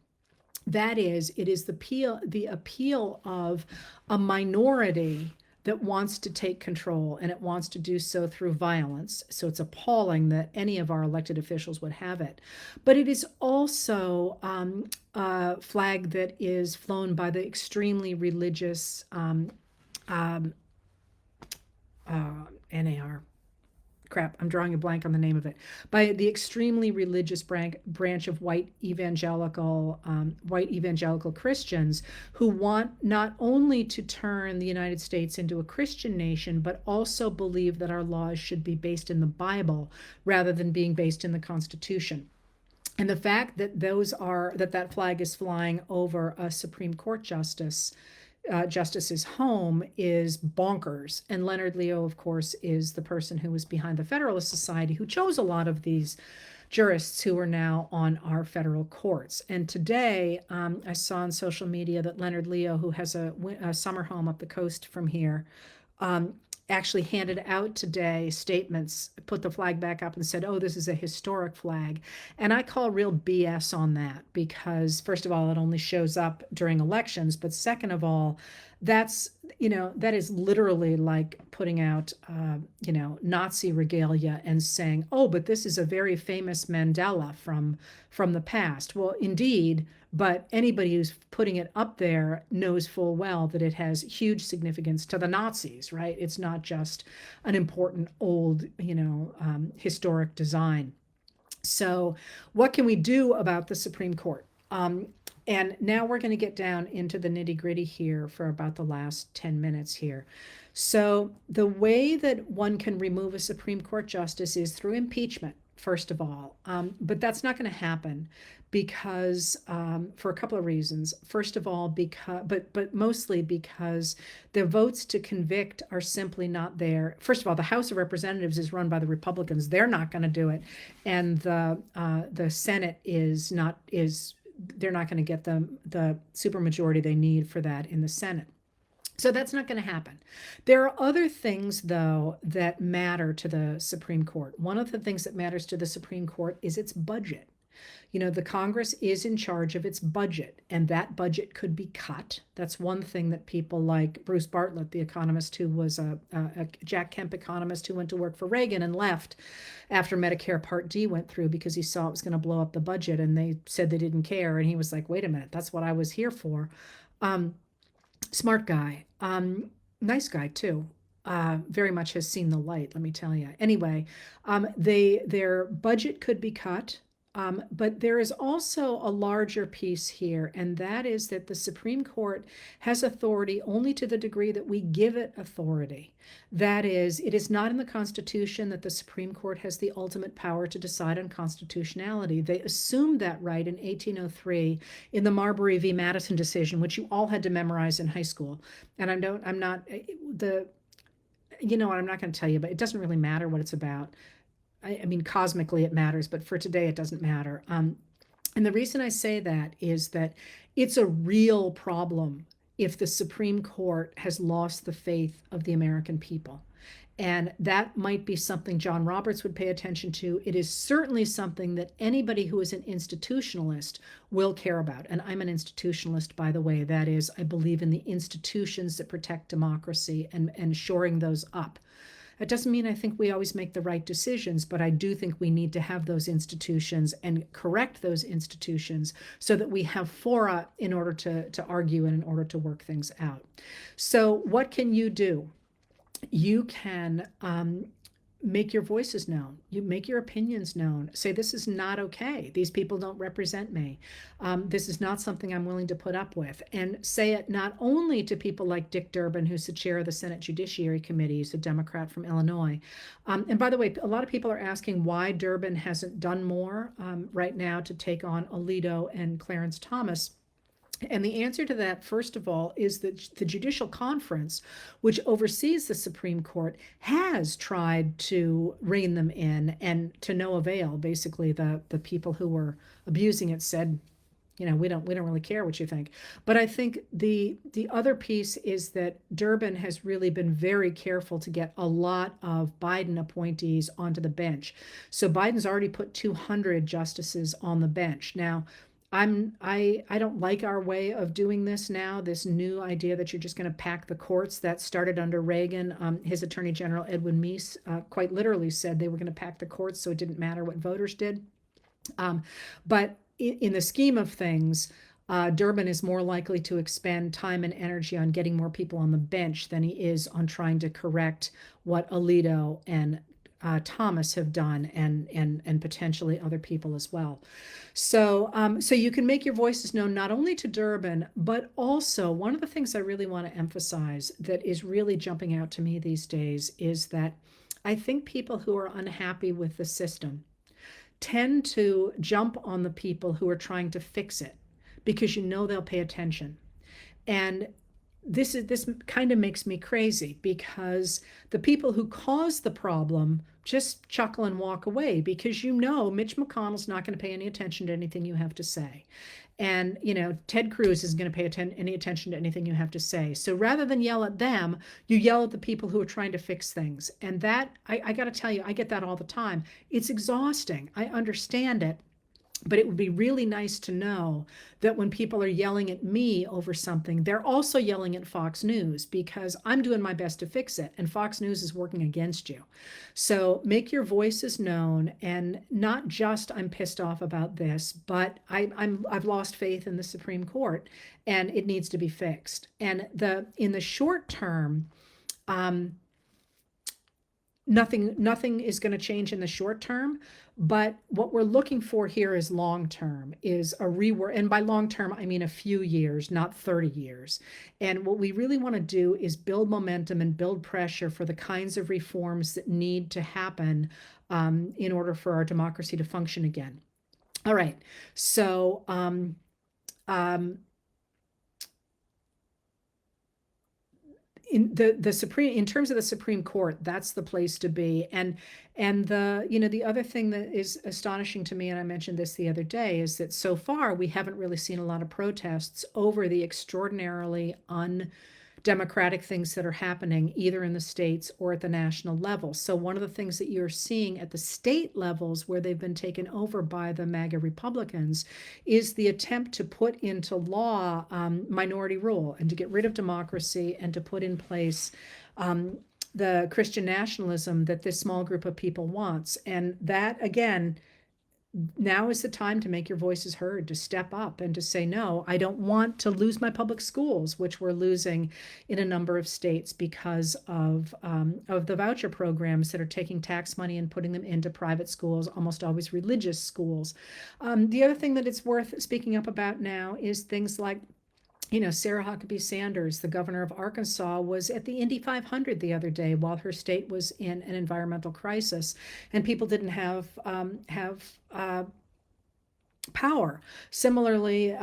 That is, it is the appeal of a minority that wants to take control, and it wants to do so through violence. So it's appalling that any of our elected officials would have it. But it is also a flag that is flown by the extremely religious NAR. Crap, I'm drawing a blank on the name of it, by the extremely religious branch of white evangelical Christians, who want not only to turn the United States into a Christian nation, but also believe that our laws should be based in the Bible rather than being based in the Constitution. And the fact that that flag is flying over a Supreme Court justice's home is bonkers. And Leonard Leo, of course, is the person who was behind the Federalist Society, who chose a lot of these jurists who are now on our federal courts. And today, I saw on social media that Leonard Leo, who has a summer home up the coast from here, actually handed out today statements, put the flag back up and said, oh, this is a historic flag. And I call real BS on that, because first of all, it only shows up during elections. But second of all, that is literally like putting out, Nazi regalia and saying, oh, but this is a very famous Mandela from the past. Well, indeed, but anybody who's putting it up there knows full well that it has huge significance to the Nazis, right? It's not just an important old, historic design. So what can we do about the Supreme Court? And now we're going to get down into the nitty gritty here for about the last 10 minutes here. So the way that one can remove a Supreme Court justice is through impeachment, first of all. But that's not going to happen because for a couple of reasons. First of all, but mostly because the votes to convict are simply not there. First of all, the House of Representatives is run by the Republicans. They're not going to do it. And the Senate they're not going to get the supermajority they need for that in the Senate. So that's not going to happen. There are other things, though, that matter to the Supreme Court. One of the things that matters to the Supreme Court is its budget. The Congress is in charge of its budget, and that budget could be cut. That's one thing that people like Bruce Bartlett, the economist who was a Jack Kemp economist who went to work for Reagan and left after Medicare Part D went through because he saw it was going to blow up the budget, and they said they didn't care. And he was like, wait a minute, that's what I was here for. Smart guy, nice guy too. Very much has seen the light, let me tell you. Anyway, their budget could be cut. But there is also a larger piece here, and that is that the Supreme Court has authority only to the degree that we give it authority. That is, it is not in the Constitution that the Supreme Court has the ultimate power to decide on constitutionality. They assumed that right in 1803 in the Marbury v. Madison decision, which you all had to memorize in high school. And I'm not going to tell you, but it doesn't really matter what it's about. I mean, cosmically it matters, but for today it doesn't matter. And the reason I say that is that it's a real problem if the Supreme Court has lost the faith of the American people. And that might be something John Roberts would pay attention to. It is certainly something that anybody who is an institutionalist will care about. And I'm an institutionalist, by the way. That is, I believe in the institutions that protect democracy and shoring those up. That doesn't mean I think we always make the right decisions, but I do think we need to have those institutions and correct those institutions so that we have fora in order to argue and in order to work things out. So what can you do? You can make your voices known. You make your opinions known. Say, this is not okay. These people don't represent me. This is not something I'm willing to put up with. And say it not only to people like Dick Durbin, who's the chair of the Senate Judiciary Committee, he's a Democrat from Illinois. And by the way, a lot of people are asking why Durbin hasn't done more right now to take on Alito and Clarence Thomas. And the answer to that, first of all, is that the Judicial Conference, which oversees the Supreme Court, has tried to rein them in, and to no avail. Basically, the people who were abusing it said, we don't really care what you think. But I think the other piece is that Durbin has really been very careful to get a lot of Biden appointees onto the bench. So Biden's already put 200 justices on the bench. Now, I don't like our way of doing this now, this new idea that you're just going to pack the courts. That started under Reagan. His Attorney General, Edwin Meese, quite literally said they were going to pack the courts so it didn't matter what voters did. But in the scheme of things, Durbin is more likely to expend time and energy on getting more people on the bench than he is on trying to correct what Alito and Thomas have done, and potentially other people as well. So you can make your voices known not only to Durbin, but also one of the things I really want to emphasize that is really jumping out to me these days is that I think people who are unhappy with the system tend to jump on the people who are trying to fix it because they'll pay attention. And this kind of makes me crazy because the people who cause the problem just chuckle and walk away because Mitch McConnell's not going to pay any attention to anything you have to say. And, Ted Cruz isn't going to pay any attention to anything you have to say. So rather than yell at them, you yell at the people who are trying to fix things. And that, I got to tell you, I get that all the time. It's exhausting. I understand it. But it would be really nice to know that when people are yelling at me over something, they're also yelling at Fox News because I'm doing my best to fix it and Fox News is working against you. So make your voices known, and not just I'm pissed off about this, but I've lost faith in the Supreme Court and it needs to be fixed. And in the short term, nothing is going to change in the short term, but what we're looking for here is long term, is a rework. And by long term, I mean a few years, not 30 years. And what we really want to do is build momentum and build pressure for the kinds of reforms that need to happen in order for our democracy to function again. All right. So in terms of the Supreme Court, that's the place to be. And the other thing that is astonishing to me, and I mentioned this the other day, is that so far we haven't really seen a lot of protests over the extraordinarily democratic things that are happening either in the states or at the national level. So one of the things that you're seeing at the state levels where they've been taken over by the MAGA Republicans is the attempt to put into law minority rule and to get rid of democracy and to put in place the Christian nationalism that this small group of people wants. And that, again, now is the time to make your voices heard, to step up and to say, no, I don't want to lose my public schools, which we're losing in a number of states because of the voucher programs that are taking tax money and putting them into private schools, almost always religious schools. The other thing that it's worth speaking up about now is things like, Sarah Huckabee Sanders, the governor of Arkansas, was at the Indy 500 the other day while her state was in an environmental crisis, and people didn't have power. Similarly,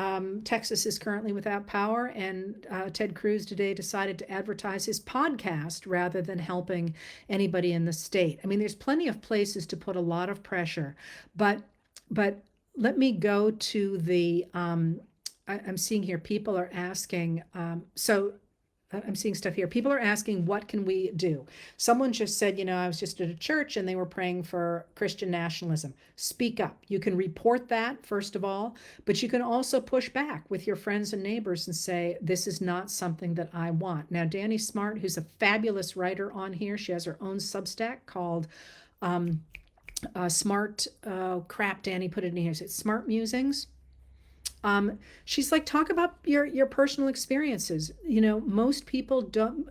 Texas is currently without power, and Ted Cruz today decided to advertise his podcast rather than helping anybody in the state. I mean, there's plenty of places to put a lot of pressure, but let me go to the I'm seeing here, people are asking, I'm seeing stuff here. People are asking, what can we do? Someone just said, I was just at a church and they were praying for Christian nationalism. Speak up. You can report that, first of all, but you can also push back with your friends and neighbors and say, this is not something that I want. Now, Danny Smart, who's a fabulous writer on here, she has her own Substack called Smart, Danny put it in here. It's Smart Musings. She's like, talk about your personal experiences. Most people don't,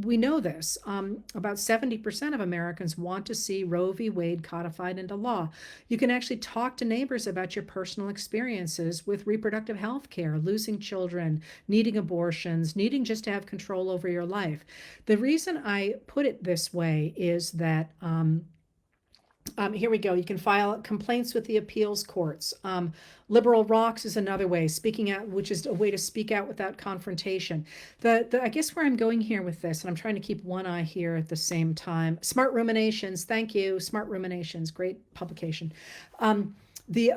we know this, about 70% of Americans want to see Roe v. Wade codified into law. You can actually talk to neighbors about your personal experiences with reproductive health care, losing children, needing abortions, needing just to have control over your life. The reason I put it this way is that, here we go. You can file complaints with the appeals courts. Liberal Rocks is another way, speaking out, which is a way to speak out without confrontation. I guess where I'm going here with this, and I'm trying to keep one eye here at the same time. Smart Ruminations, thank you. Smart Ruminations, great publication. The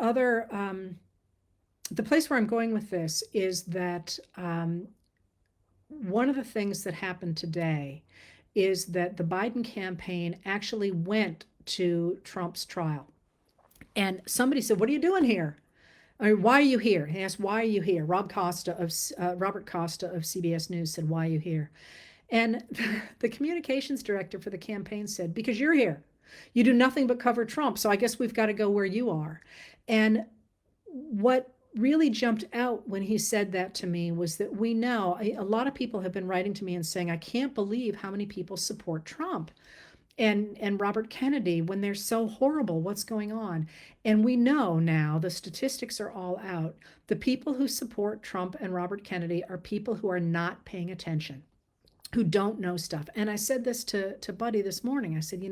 place where I'm going with this is that one of the things that happened today is that the Biden campaign actually went to Trump's trial. And somebody said, what are you doing here? I mean, why are you here? He asked, why are you here? Robert Costa of CBS News said, why are you here? And the communications director for the campaign said, because you're here. You do nothing but cover Trump. So I guess we've got to go where you are. And what really jumped out when he said that to me was that we know a lot of people have been writing to me and saying, I can't believe how many people support Trump and Robert Kennedy when they're so horrible. What's going on? And we know now, the statistics are all out. The people who support Trump and Robert Kennedy are people who are not paying attention, who don't know stuff. And I said this to Buddy this morning. I said,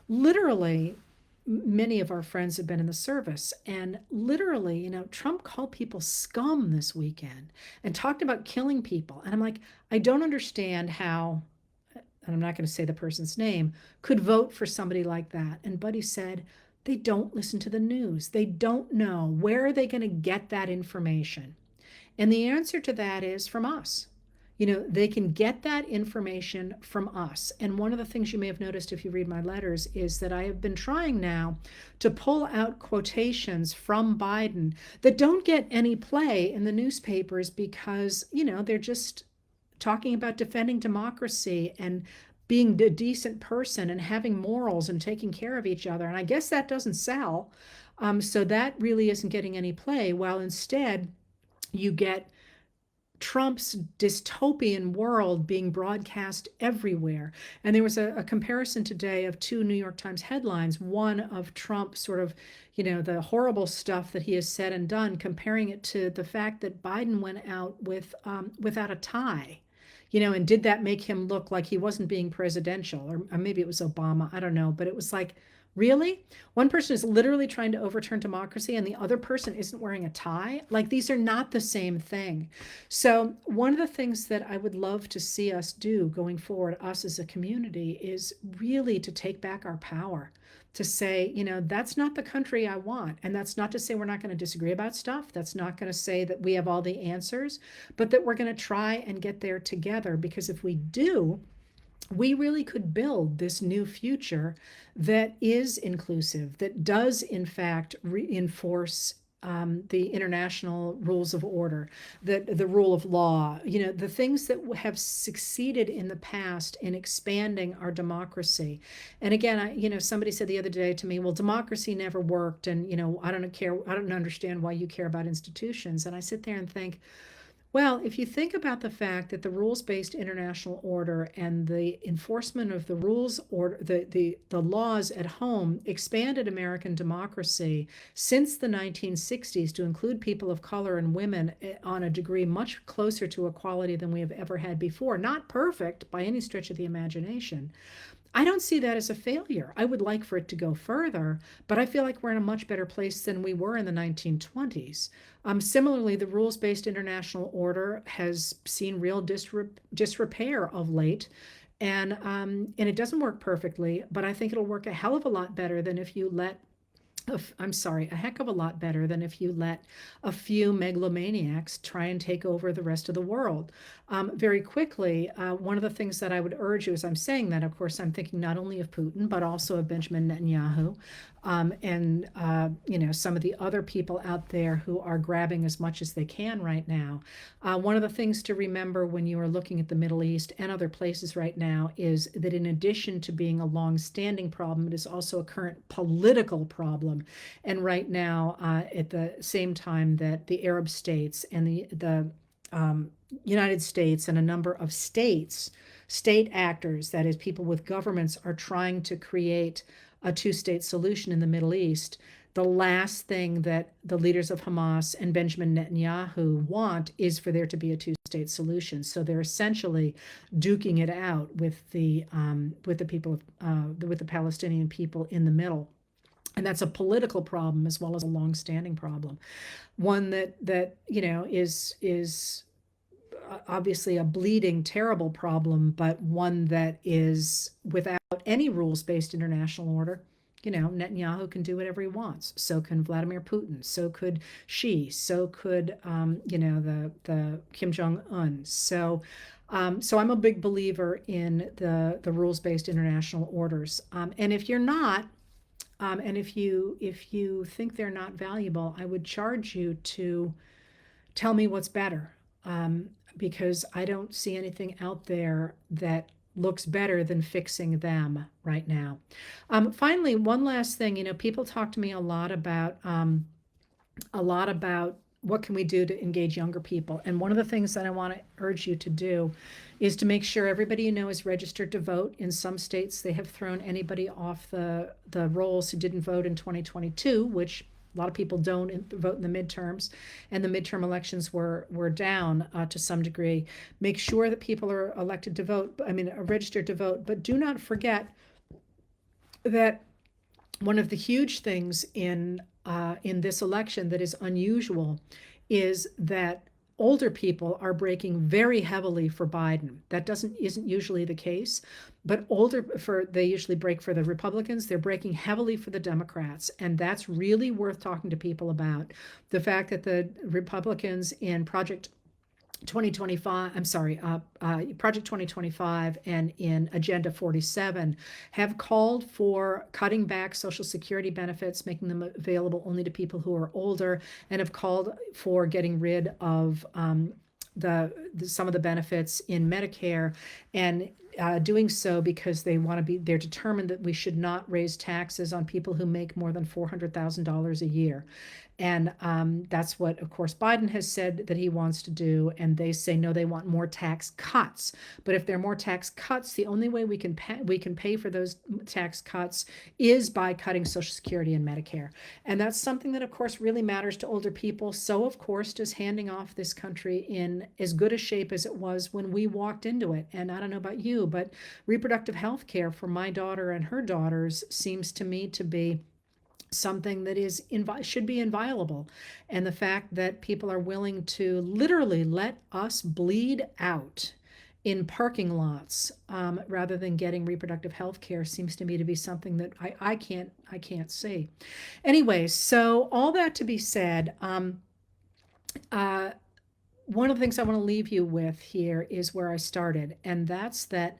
literally, many of our friends have been in the service, and literally, Trump called people scum this weekend and talked about killing people. And I'm like, I don't understand how, and I'm not going to say the person's name, could vote for somebody like that. And Buddy said, they don't listen to the news. They don't know. Where are they going to get that information? And the answer to that is from us. They can get that information from us. And one of the things you may have noticed if you read my letters is that I have been trying now to pull out quotations from Biden that don't get any play in the newspapers because, they're just talking about defending democracy and being a decent person and having morals and taking care of each other. And I guess that doesn't sell. So that really isn't getting any play, while instead you get Trump's dystopian world being broadcast everywhere. And there was a comparison today of two New York Times headlines, one of Trump sort of, the horrible stuff that he has said and done, comparing it to the fact that Biden went out without a tie. And did that make him look like he wasn't being presidential? Or maybe it was Obama, I don't know. But it was like, really? One person is literally trying to overturn democracy and the other person isn't wearing a tie? Like, these are not the same thing. So one of the things that I would love to see us do going forward, us as a community, is really to take back our power, to say, that's not the country I want. And that's not to say we're not going to disagree about stuff. That's not going to say that we have all the answers, but that we're going to try and get there together. Because if we do, we really could build this new future that is inclusive, that does, in fact, reinforce the international rules of order, the rule of law, the things that have succeeded in the past in expanding our democracy. And again, somebody said the other day to me, well, democracy never worked. And, I don't understand why you care about institutions. And I sit there and think, well, if you think about the fact that the rules-based international order and the enforcement of the rules order, the laws at home expanded American democracy since the 1960s to include people of color and women on a degree much closer to equality than we have ever had before. Not perfect by any stretch of the imagination. I don't see that as a failure. I would like for it to go further, but I feel like we're in a much better place than we were in the 1920s. Similarly, the rules-based international order has seen real disrepair of late, and it doesn't work perfectly, but I think it'll work a hell of a lot better than if you let a heck of a lot better than if you let a few megalomaniacs try and take over the rest of the world. Very quickly, one of the things that I would urge you as I'm saying that, of course, I'm thinking not only of Putin, but also of Benjamin Netanyahu, and some of the other people out there who are grabbing as much as they can right now. One of the things to remember when you are looking at the Middle East and other places right now is that in addition to being a long-standing problem, it is also a current political problem. And right now, at the same time that the Arab states and the United States and a number of state actors, that is, people with governments, are trying to create a two-state solution in the Middle East, the last thing that the leaders of Hamas and Benjamin Netanyahu want is for there to be a two-state solution. So they're essentially duking it out with the people with the Palestinian people in the middle. And that's a political problem as well as a long-standing problem, one that is obviously a bleeding, terrible problem, but one that is without any rules-based international order. Netanyahu can do whatever he wants. So can Vladimir Putin. So could Xi. So could the Kim Jong-un. So I'm a big believer in the rules-based international orders. And if you're not, and if you think they're not valuable, I would charge you to tell me what's better, because I don't see anything out there that looks better than fixing them right now. Finally, one last thing. People talk to me a lot about what can we do to engage younger people. And one of the things that I want to urge you to do is to make sure everybody is registered to vote. In some states, they have thrown anybody off the rolls who didn't vote in 2022, which a lot of people don't vote in the midterms, and the midterm elections were down to some degree. Make sure that people are elected to vote, are registered to vote, but do not forget that one of the huge things in this election that is unusual is that older people are breaking very heavily for Biden. That isn't usually the case, but they usually break for the Republicans. They're breaking heavily for the Democrats, and that's really worth talking to people about. The fact that the Republicans in Project 2025 and in Agenda 47 have called for cutting back Social Security benefits, making them available only to people who are older, and have called for getting rid of some of the benefits in Medicare, and doing so because they're determined that we should not raise taxes on people who make more than $400,000 a year. And that's what, of course, Biden has said that he wants to do. And they say, no, they want more tax cuts. But if there are more tax cuts, the only way we can pay for those tax cuts is by cutting Social Security and Medicare. And that's something that, of course, really matters to older people. So, of course, does handing off this country in as good a shape as it was when we walked into it. And I don't know about you, but reproductive health care for my daughter and her daughters seems to me to be something that should be inviolable. And the fact that people are willing to literally let us bleed out in parking lots, rather than getting reproductive health care seems to me to be something that I can't see. Anyway, so all that to be said, uh, one of the things I want to leave you with here is where I started, and that's that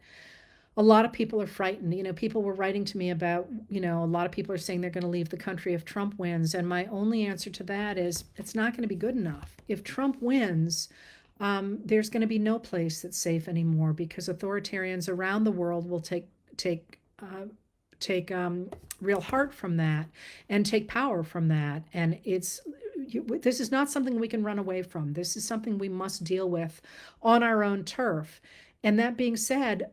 a lot of people are frightened. People were writing to me about, a lot of people are saying they're going to leave the country if Trump wins. And my only answer to that is it's not going to be good enough. If Trump wins, there's going to be no place that's safe anymore because authoritarians around the world will take real heart from that and take power from that. And this is not something we can run away from. This is something we must deal with on our own turf. And that being said,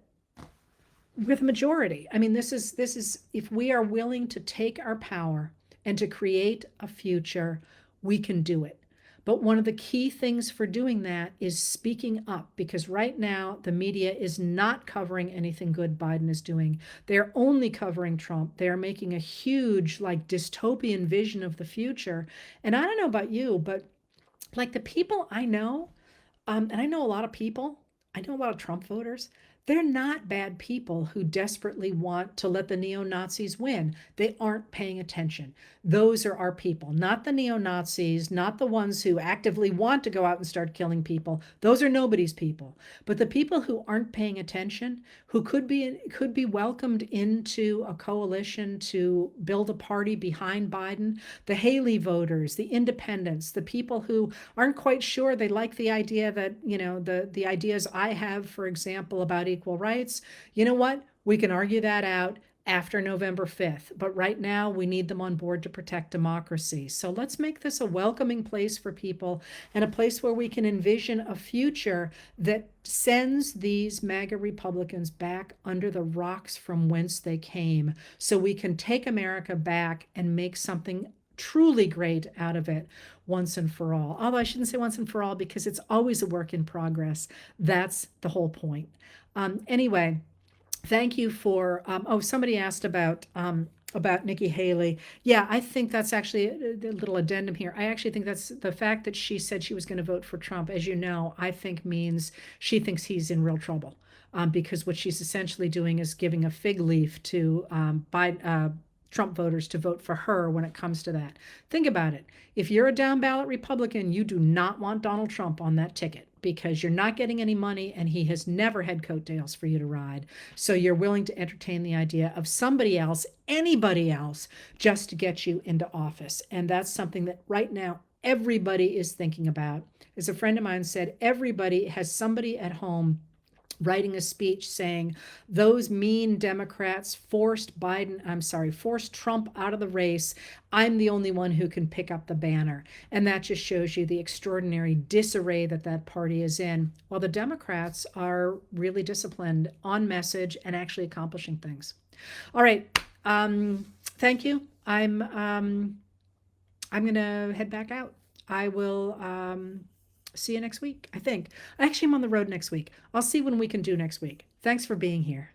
with majority, I mean, this is if we are willing to take our power and to create a future, we can do it. But one of the key things for doing that is speaking up, because right now the media is not covering anything good Biden is doing. They're only covering Trump. They're making a huge, like, dystopian vision of the future. And I don't know about you, but like the people I know, and I know a lot of people, I know a lot of Trump voters. They're not bad people who desperately want to let the neo-Nazis win. They aren't paying attention. Those are our people, not the neo-Nazis, not the ones who actively want to go out and start killing people. Those are nobody's people. But the people who aren't paying attention, who could be welcomed into a coalition to build a party behind Biden, the Haley voters, the independents, the people who aren't quite sure they like the idea that, the ideas I have, for example, about equal rights. You know what? We can argue that out after November 5th. But right now, we need them on board to protect democracy. So let's make this a welcoming place for people and a place where we can envision a future that sends these MAGA Republicans back under the rocks from whence they came, so we can take America back and make something truly great out of it once and for all. Although I shouldn't say once and for all, because it's always a work in progress. That's the whole point. Anyway, thank you for, somebody asked about Nikki Haley. Yeah, I think that's actually a little addendum here. I actually think that's the fact that she said she was going to vote for Trump, as you know, I think means she thinks he's in real trouble. Because what she's essentially doing is giving a fig leaf to Trump voters to vote for her when it comes to that. Think about it. If you're a down ballot Republican, you do not want Donald Trump on that ticket because you're not getting any money and he has never had coattails for you to ride. So you're willing to entertain the idea of somebody else, anybody else, just to get you into office. And that's something that right now everybody is thinking about. As a friend of mine said, everybody has somebody at home writing a speech saying those mean Democrats forced Trump out of the race. I'm the only one who can pick up the banner. And that just shows you the extraordinary disarray that party is in, while the Democrats are really disciplined, on message, and actually accomplishing things. All right. Thank you. I'm going to head back out. I will see you next week, I think. Actually, I'm on the road next week. I'll see when we can do next week. Thanks for being here.